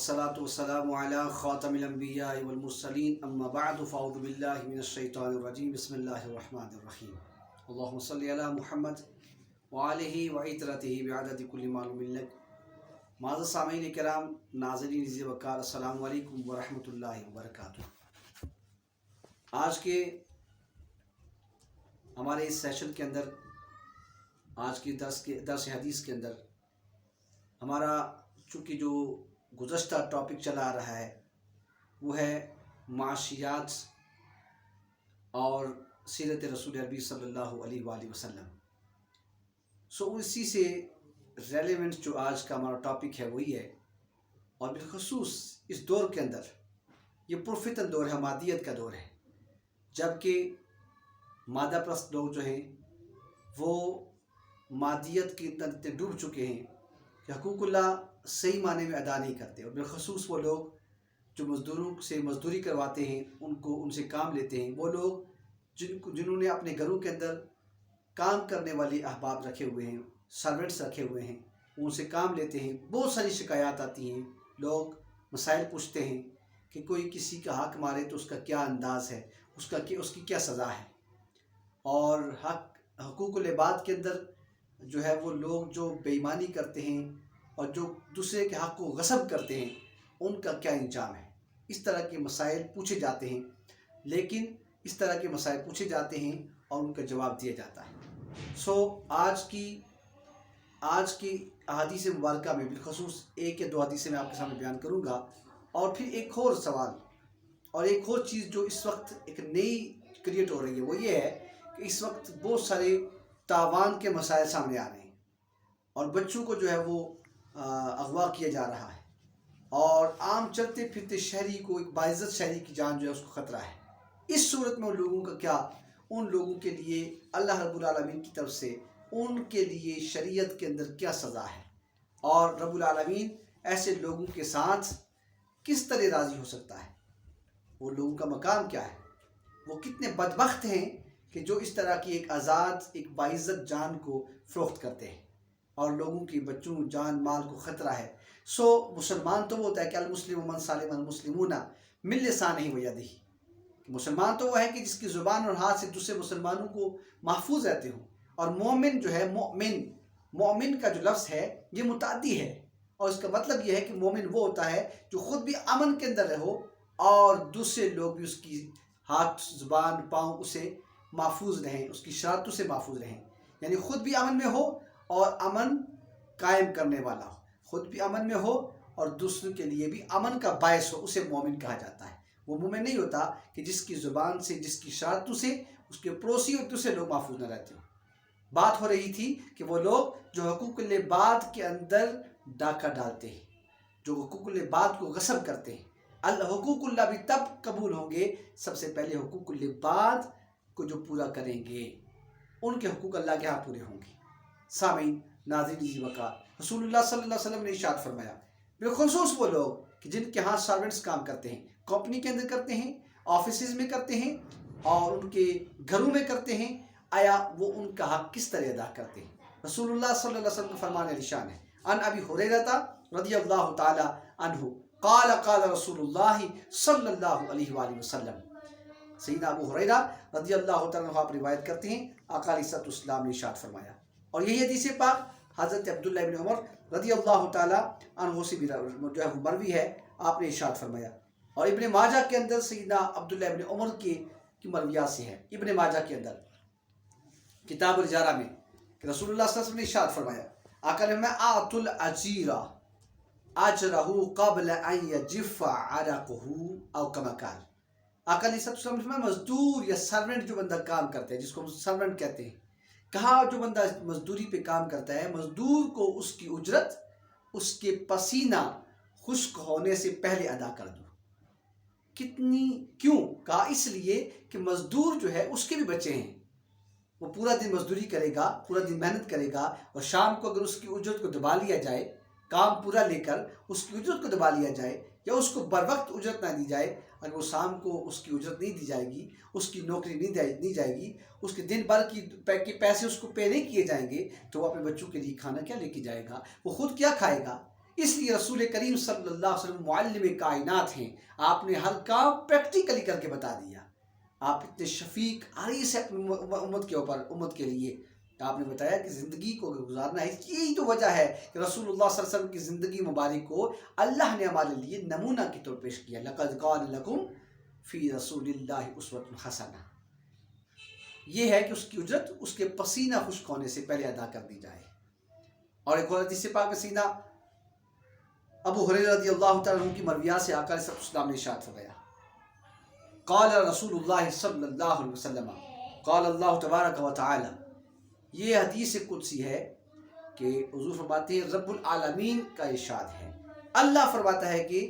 والصلاة والسلام على خاتم الأنبياء والمرسلين أما بعد فأعوذ بالله من الشيطان الرجيم بسم الله الرحمن الرحيم اللهم صل على محمد وآله وعترته بعدد كل معلوم لك معزز سامعین کرام ناظرین عزیز وقار السلام علیکم ورحمۃ اللہ وبرکاتہ۔ آج کے ہمارے اس سیشن کے اندر آج کے درس حدیث کے اندر ہمارا چونکہ جو گزشتہ ٹاپک چلا آ رہا ہے وہ ہے معاشیات اور سیرت رسول عربی صلی اللہ علیہ وآلہ وسلم۔ اسی سے ریلیونٹ جو آج کا ہمارا ٹاپک ہے وہی ہے، اور بالخصوص اس دور کے اندر یہ پرفتن دور ہے، مادیت کا دور ہے، جبکہ مادہ پرست لوگ جو ہیں وہ مادیت کے اتنے ڈوب چکے ہیں کہ حقوق اللہ صحیح معنی میں ادا نہیں کرتے، اور بالخصوص وہ لوگ جو مزدوروں سے مزدوری کرواتے ہیں، ان سے کام لیتے ہیں، وہ لوگ جنہوں نے اپنے گھروں کے اندر کام کرنے والے احباب رکھے ہوئے ہیں، سرونٹس رکھے ہوئے ہیں، ان سے کام لیتے ہیں۔ بہت ساری شکایات آتی ہیں، لوگ مسائل پوچھتے ہیں کہ کوئی کسی کا حق مارے تو اس کا کیا انداز ہے، اس کی کیا سزا ہے، اور حقوق العباد کے اندر جو ہے وہ لوگ جو بے ایمانی کرتے ہیں اور جو دوسرے کے حق کو غصب کرتے ہیں ان کا کیا انجام ہے۔ اس طرح کے مسائل پوچھے جاتے ہیں، لیکن اس طرح کے مسائل پوچھے جاتے ہیں اور ان کا جواب دیا جاتا ہے۔ آج کی احادیث مبارکہ میں بالخصوص ایک یا دو حدیثیں میں آپ کے سامنے بیان کروں گا، اور پھر ایک اور سوال اور ایک اور چیز جو اس وقت ایک نئی کریٹ ہو رہی ہے وہ یہ ہے کہ اس وقت بہت سارے تاوان کے مسائل سامنے آ رہے ہیں، اور بچوں کو جو ہے وہ اغوا کیا جا رہا ہے، اور عام چلتے پھرتے شہری کو، ایک باعزت شہری کی جان جو ہے اس کو خطرہ ہے۔ اس صورت میں ان لوگوں کے لیے اللہ رب العالمین کی طرف سے ان کے لیے شریعت کے اندر کیا سزا ہے، اور رب العالمین ایسے لوگوں کے ساتھ کس طرح راضی ہو سکتا ہے، وہ لوگوں کا مقام کیا ہے، وہ کتنے بدبخت ہیں کہ جو اس طرح کی ایک آزاد، ایک باعزت جان کو فروخت کرتے ہیں، اور لوگوں کی بچوں جان مال کو خطرہ ہے۔ مسلمان تو وہ ہوتا ہے کہ المسلم من سالم المسلمون من لسانہ و یدہ، مسلمان تو وہ ہے کہ جس کی زبان اور ہاتھ سے دوسرے مسلمانوں کو محفوظ رہتے ہوں، اور مومن جو ہے، مومن کا جو لفظ ہے یہ متعدی ہے، اور اس کا مطلب یہ ہے کہ مومن وہ ہوتا ہے جو خود بھی امن کے اندر رہو اور دوسرے لوگ بھی اس کی ہاتھ، زبان، پاؤں اسے محفوظ رہیں، اس کی شرارتوں سے محفوظ رہیں، یعنی خود بھی امن میں ہو اور امن قائم کرنے والا ہو، خود بھی امن میں ہو اور دوسروں کے لیے بھی امن کا باعث ہو، اسے مومن کہا جاتا ہے۔ وہ مومن نہیں ہوتا کہ جس کی زبان سے، جس کی شرارتوں سے اس کے پڑوسی اور دوسرے لوگ محفوظ نہ رہتے ہو۔ بات ہو رہی تھی کہ وہ لوگ جو حقوق العباد کے اندر ڈاکہ ڈالتے ہیں، جو حقوق العباد کو غصب کرتے ہیں۔ حقوق اللہ بھی تب قبول ہوں گے سب سے پہلے حقوق العباد کو جو پورا کریں گے، ان کے حقوق اللہ کے ہاں پورے ہوں گے۔ سامعین ناظرین وقار، رسول اللہ صلی اللہ علیہ وسلم نے ارشاد فرمایا، بالخصوص وہ لوگ کہ جن کے ہاں سرونٹس کام کرتے ہیں، کمپنی کے اندر کرتے ہیں، آفیسز میں کرتے ہیں، اور ان کے گھروں میں کرتے ہیں، آیا وہ ان کا حق کس طرح ادا کرتے ہیں۔ رسول اللہ صلی اللہ علیہ وسلم کا فرمان ارشاد ہے، ان ابی ہریرہ رضی اللہ تعالی عنہ قال قال رسول اللہ صلی اللہ علیہ وآلہ وسلم، سیدنا ابو ہریرہ رضی اللہ تعالیٰ عنہ آپ روایت کرتے ہیں، آقا علیہ الصلوۃ والسلام نے ارشاد فرمایا، اور یہی حدیث پاک حضرت عبداللہ ابن عمر رضی اللہ تعالیٰ عنہ سے بھی جو ہے مروی ہے، آپ نے ارشاد فرمایا، اور ابن ماجہ کے اندر سیدنا عبداللہ ابن عمر کی مرویات سے ہے، ابن ماجہ کے اندر کتاب الجارہ میں، کہ رسول اللہ صلی اللہ علیہ وسلم نے ارشاد فرمایا، آقا نے فرمایا اعطوا الاجیر اجرہ قبل ان یجف عرقہ او کما قال۔ آقا علیہ السلام نے فرمایا مزدور یا سرونٹ جو بندہ کام کرتا ہے، جس کو سرونٹ کہتے ہیں، کہا جو بندہ مزدوری پہ کام کرتا ہے، مزدور کو اس کی اجرت اس کے پسینہ خشک ہونے سے پہلے ادا کر دو۔ کیوں؟ کہا اس لیے کہ مزدور جو ہے اس کے بھی بچے ہیں، وہ پورا دن مزدوری کرے گا، پورا دن محنت کرے گا، اور شام کو اگر اس کی اجرت کو دبا لیا جائے، کام پورا لے کر اس کی اجرت کو دبا لیا جائے، یا اس کو بر وقت اجرت نہ دی جائے، اگر وہ شام کو اس کی اجرت نہیں دی جائے گی، اس کی نوکری نہیں دی جائے گی، اس کے دن بھر کی پیسے اس کو پے نہیں کیے جائیں گے، تو وہ اپنے بچوں کے لیے کھانا کیا لے کے جائے گا، وہ خود کیا کھائے گا۔ اس لیے رسول کریم صلی اللہ علیہ وسلم معلم کائنات ہیں، آپ نے ہر کام پریکٹیکلی کر کے بتا دیا. آپ اتنے شفیق عریض ہیں اپنی امت کے لیے. آپ نے بتایا کہ زندگی کو گزارنا ہے. یہی تو وجہ ہے کہ رسول اللہ صلی اللہ علیہ وسلم کی زندگی مبارک کو اللہ نے ہمارے لیے نمونہ کے طور پیش کیا. لَقَدْ كَانَ لَكُمْ فِي رَسُولِ اللَّهِ أُسْوَةٌ حَسَنَةٌ. یہ ہے کہ اس کی اجرت اس کے پسینہ خشک ہونے سے پہلے ادا کر دی جائے. اور ایک اور حدیث پاک میں سینہ ابو ہریرہ رضی اللہ تعالیٰ عنہ کی مرویات سے آقا علیہ السلام نے ارشاد فرمایا، قال رسول اللہ صلی اللہ علیہ وسلم قال اللہ تبارک و تعالی. یہ حدیث قدسی ہے کہ حضور فرماتے ہیں رب العالمین کا ارشاد ہے. اللہ فرماتا ہے کہ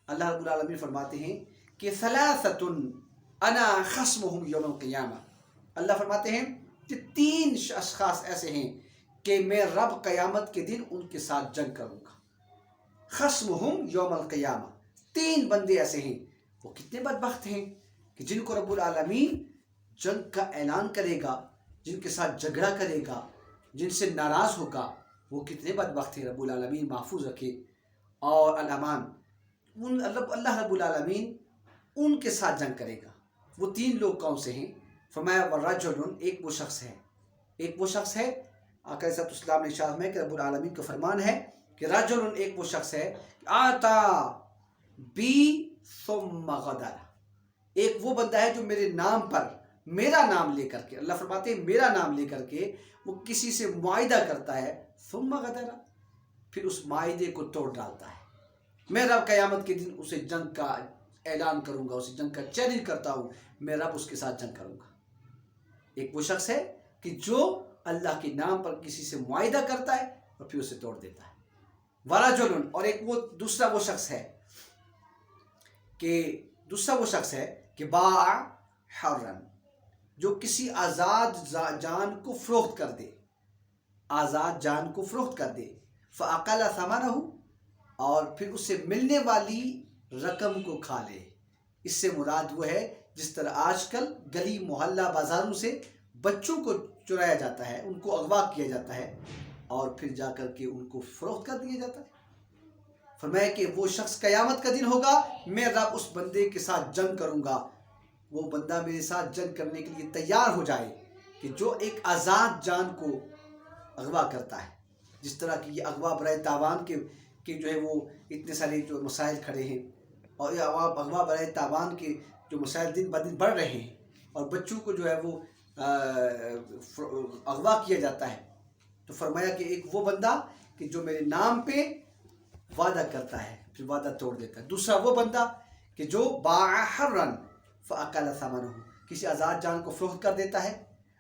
اللہ رب العالمین فرماتے ہیں کہ ثلاثۃ انا خصمہم یوم القیامہ. اللہ فرماتے ہیں کہ 3 اشخاص ایسے ہیں کہ میں رب قیامت کے دن ان کے ساتھ جنگ کروں گا. خصمہم یوم القیامہ. 3 بندے ایسے ہیں. وہ کتنے بدبخت ہیں کہ جن کو رب العالمین جنگ کا اعلان کرے گا، جن کے ساتھ جھگڑا کرے گا، جن سے ناراض ہوگا. وہ کتنے بدبخت ہیں. رب العالمین محفوظ رکھے اور الامان. اللہ رب العالمین ان کے ساتھ جنگ کرے گا. وہ 3 لوگ کون سے ہیں؟ فرمایا وَرَجُلٌ. ایک وہ شخص ہے آقا علیہ السلام نے ارشاد میں کہ رب العالمین کا فرمان ہے کہ رجل، ایک وہ شخص ہے آتا بی ثم غدر. ایک وہ بندہ ہے جو میرے نام پر، میرا نام لے کر کے، اللہ فرماتے ہیں میرا نام لے کر کے وہ کسی سے معاہدہ کرتا ہے، ثم غدر، پھر اس معاہدے کو توڑ ڈالتا ہے. میں رب قیامت کے دن اسے جنگ کا اعلان کروں گا، اسے جنگ کا چیلنج کرتا ہوں، میں رب اس کے ساتھ جنگ کروں گا. ایک وہ شخص ہے کہ جو اللہ کے نام پر کسی سے معاہدہ کرتا ہے اور پھر اسے توڑ دیتا ہے. ورجل، اور ایک وہ دوسرا وہ شخص ہے کہ باع حرا، جو کسی آزاد جان کو فروخت کر دے، آزاد جان کو فروخت کر دے. فاقل ثمنہ، اور پھر اسے ملنے والی رقم کو کھا لے. اس سے مراد وہ ہے جس طرح آج کل گلی محلہ بازاروں سے بچوں کو چرایا جاتا ہے، ان کو اغوا کیا جاتا ہے اور پھر جا کر کے ان کو فروخت کر دیا جاتا ہے. فرمایا کہ وہ شخص قیامت کا دن ہوگا، میں رب اس بندے کے ساتھ جنگ کروں گا. وہ بندہ میرے ساتھ جنگ کرنے کے لیے تیار ہو جائے کہ جو ایک آزاد جان کو اغوا کرتا ہے. جس طرح کہ یہ اغوا برائے تاوان کے جو ہے وہ اتنے سارے جو مسائل کھڑے ہیں، اور یہ اغوا برائے تاوان کے جو مسائل دن بدن بڑھ رہے ہیں، اور بچوں کو جو ہے وہ اغوا کیا جاتا ہے. تو فرمایا کہ ایک وہ بندہ کہ جو میرے نام پہ وعدہ کرتا ہے پھر وعدہ توڑ دیتا ہے. دوسرا وہ بندہ کہ جو باع حرا فاکل ثمنہ، کسی آزاد جان کو فروخت کر دیتا ہے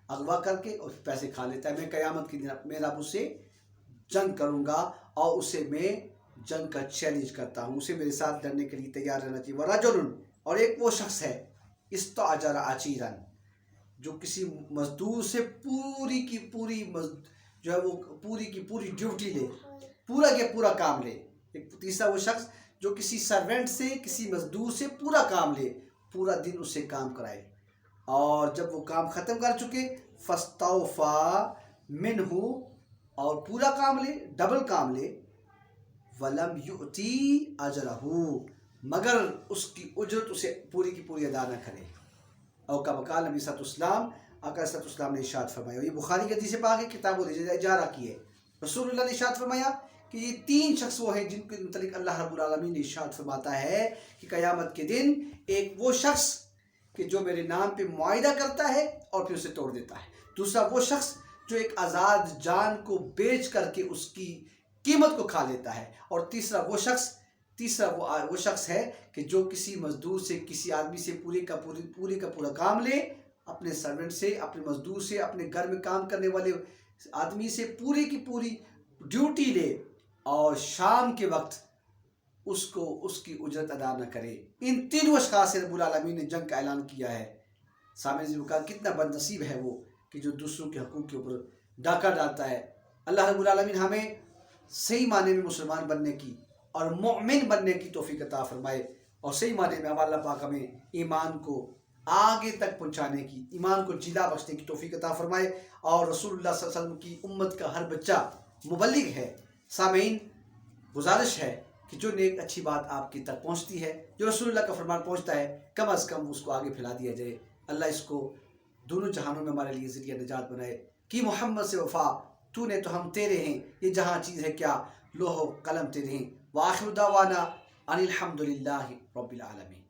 اغوا کر کے اور پیسے کھا لیتا ہے. میں قیامت کے دن میں رب اسے جنگ کروں گا اور اسے میں جنگ کا چیلنج کرتا ہوں، اسے میرے ساتھ لڑنے کے لیے تیار رہنا چاہیے. ورجل، اور ایک وہ شخص ہے استاجر عشیرا، جو کسی مزدور سے پوری کی پوری جو ہے وہ پوری کی پوری ڈیوٹی لے، پورا کے پورا کام لے. ایک تیسرا وہ شخص جو کسی سرونٹ سے، کسی مزدور سے پورا کام لے، پورا دن اس سے کام کرائے، اور جب وہ کام ختم کر چکے فاستوفى منہ، اور پورا کام لے، ڈبل کام لے. ولم یؤتی اجرہ، مگر اس کی اجرت اسے پوری کی پوری ادا نہ کرے. اور کما قال نبی صلی اللہ علیہ وسلم، آقا صلی اللہ علیہ وسلم نے ارشاد فرمایا، یہ بخاری کی حدیث پاک ہے، کتاب الاجارہ کی ہے. رسول اللہ نے ارشاد فرمایا کہ یہ 3 شخص وہ ہیں جن کے متعلق اللہ رب العالمین نے ارشاد فرماتا ہے کہ قیامت کے دن ایک وہ شخص کہ جو میرے نام پہ معاہدہ کرتا ہے اور پھر اسے توڑ دیتا ہے. دوسرا وہ شخص جو ایک آزاد جان کو بیچ کر کے اس کی قیمت کو کھا لیتا ہے. اور تیسرا وہ شخص ہے کہ جو کسی مزدور سے، کسی آدمی سے پورے کا پورا کام لے، اپنے سرونٹ سے، اپنے مزدور سے، اپنے گھر میں کام کرنے والے آدمی سے پوری کی پوری ڈیوٹی لے اور شام کے وقت اس کی اجرت ادا نہ کرے. ان 3 اشخاص سے رب العالمین نے جنگ کا اعلان کیا ہے. سامنے نے کہا کتنا بد نصیب ہے وہ کہ جو دوسروں کے حقوق کے اوپر ڈاکہ ڈالتا ہے. اللہ رب العالمین ہمیں صحیح معنی میں مسلمان بننے کی اور مومن بننے کی توفیق عطا فرمائے، اور صحیح معنی میں اللہ پاک ہمیں ایمان کو آگے تک پہنچانے کی، ایمان کو جلا بخشنے کی توفیق عطا فرمائے. اور رسول اللہ صلی اللہ علیہ وسلم کی امت کا ہر بچہ مبلغ ہے. سامعین، گزارش ہے کہ جو نیک اچھی بات آپ کی تک پہنچتی ہے، جو رسول اللہ کا فرمان پہنچتا ہے، کم از کم اس کو آگے پھیلا دیا جائے۔ اللہ اس کو دونوں جہانوں میں ہمارے لیے ذریعہ نجات بنائے۔ کہ محمد سے وفا، تو نے تو ہم تیرے ہیں، یہ جہاں چیز ہے کیا، لوح و قلم تیرے ہیں۔ وآخر دعوانا ان الحمد للہ رب العالمین۔